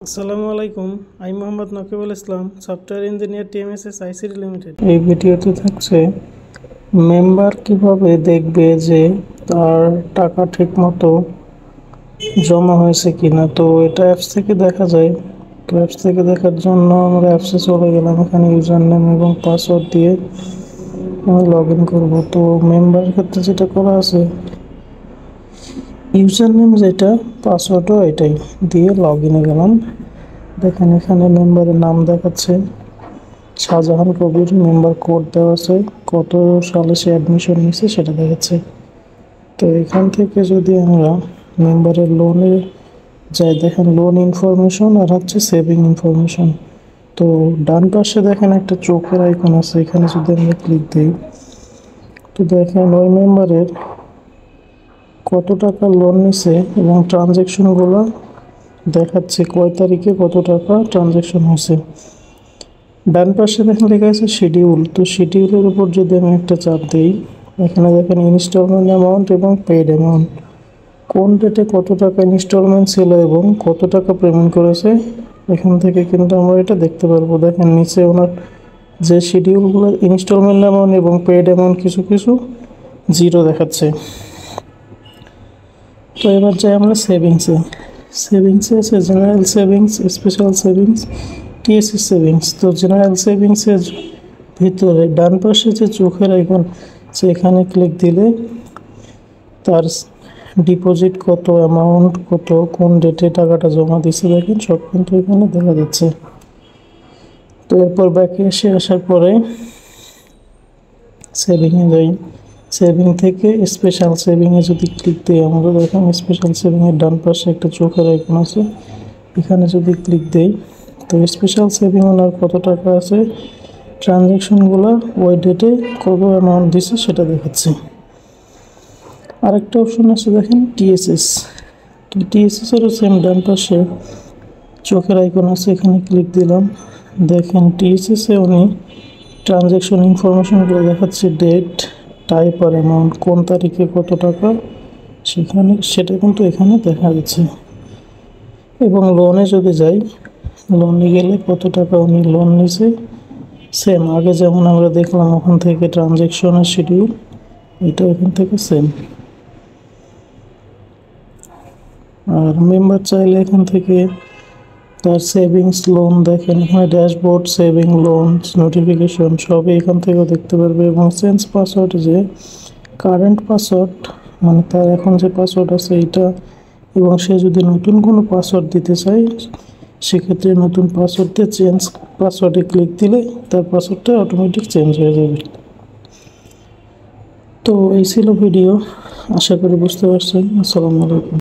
আসসালামু আলাইকুম। আমি Mohammad Nakibul Islam, software engineer, TMSS ICT limited. এই ভিডিওতে থাকছে মেম্বার কিভাবে দেখবে যে তার টাকা ঠিকমতো জমা হয়েছে কিনা। তো এটা অ্যাপস থেকে দেখা যায়। তো অ্যাপস থেকে দেখার জন্য আমরা অ্যাপসে চলে গেলাম। এখানে ইউজার নেম এবং পাসওয়ার্ড দিয়ে আমি লগ ইন করবো। তো মেম্বারের ক্ষেত্রে যেটা করা আছে, ইউজার নেম যেটা, পাসওয়ার্ডও এটাই দিয়ে লগ ইনে গেলাম। দেখেন এখানে মেম্বারের নাম দেখাচ্ছে শাহজাহান কবির, মেম্বার কোড দেওয়া আছে, কত সালে সে অ্যাডমিশন নিয়েছে সেটা দেখাচ্ছে। তো এখান থেকে যদি আমরা মেম্বারের লোনে যাই, দেখেন লোন ইনফরমেশন আর হচ্ছে সেভিং ইনফরমেশন। তো ডান পাশে দেখেন একটা চোখের আইকন আছে, এখানে যদি আমরা ক্লিক দিই তো দেখেন ওই মেম্বারের কত টাকা লোন নিছে এবং ট্রানজ্যাকশনগুলো দেখাচ্ছে, কয় তারিখে কত টাকা ট্রানজ্যাকশন হয়েছে। ডান পাশে দেখেন লেখা আছে শিডিউল। তো শিডিউলের উপর যদি আমি একটা চাপ দিই, এখানে দেখেন ইনস্টলমেন্ট অ্যামাউন্ট এবং পেড অ্যামাউন্ট, কোন ডেটে কত টাকা ইনস্টলমেন্ট ছিল এবং কত টাকা পেমেন্ট করেছে, এখান থেকে কিন্তু আমরা এটা দেখতে পারবো। দেখেন নিচে ওনার যে শিডিউলগুলো, ইনস্টলমেন্ট অ্যামাউন্ট এবং পেড অ্যামাউন্ট কিছু কিছু জিরো দেখাচ্ছে। তো এবার যাই আমরা সেভিংসে। সেভিংসে আছে general savings, special savings, TSC savings. তো জেনারেল সেভিংসের ভিতরে ডান পাশে যে চোখের আইকন, সেখানে ক্লিক দিলে তার ডিপোজিট কত, অ্যামাউন্ট কত, কোন ডেটে টাকাটা জমা দিচ্ছে, দেখেন সব কিন্তু এখানে দেখা যাচ্ছে। তো এরপর ব্যাকে আসার পরে সেভিংয়ে যাই। সেভিং থেকে স্পেশাল সেভিংয়ে যদি ক্লিক দিই আমরা, দেখেন স্পেশাল সেভিংয়ের ডান পাশে একটা চোখের আইকন আছে, এখানে যদি ক্লিক দিই তো স্পেশাল সেভিং ওনার কত টাকা আছে, ট্রানজ্যাকশনগুলো ওই ডেটে কত অ্যামাউন্ট দিছে সেটা দেখাচ্ছে। আরেকটা অপশন আছে দেখেন টিএসএস। তো টিএসএসেরও সেম ডান পাশে চোখের আইকন আছে, এখানে ক্লিক দিলাম। দেখেন টিএসএসে উনি ট্রানজ্যাকশন ইনফরমেশনগুলো দেখাচ্ছে, ডেট, টাইপ আর অ্যামাউন্ট, কোন তারিখে কত টাকা, সেখানে সেটা কিন্তু এখানে দেখা যাচ্ছে। এবং লোনে যদি যাই, লোনে গেলে কত টাকা উনি লোন নিছে, সেম আগে যেমন আমরা দেখলাম ওখান থেকে ট্রানজ্যাকশনের শিডিউল, এটা ওখান থেকে সেম। আর মেম্বার চাইলে এখান থেকে তার সেভিংস, লোন, দেখেন এখানে ড্যাশবোর্ড, সেভিং, লোনস, নোটিফিকেশন সবই এখান থেকেও দেখতে পারবে। এবং চেঞ্জ পাসওয়ার্ড, যে কারেন্ট পাসওয়ার্ড মানে তার এখন যে পাসওয়ার্ড আছে এইটা, এবং সে যদি নতুন কোনো পাসওয়ার্ড দিতে চায় সেক্ষেত্রে নতুন পাসওয়ার্ড দিয়ে চেঞ্জ পাসওয়ার্ডে ক্লিক দিলে তার পাসওয়ার্ডটা অটোমেটিক চেঞ্জ হয়ে যাবে। তো এই ছিল ভিডিও, আশা করি বুঝতে পারছেন। আসসালামু আলাইকুম।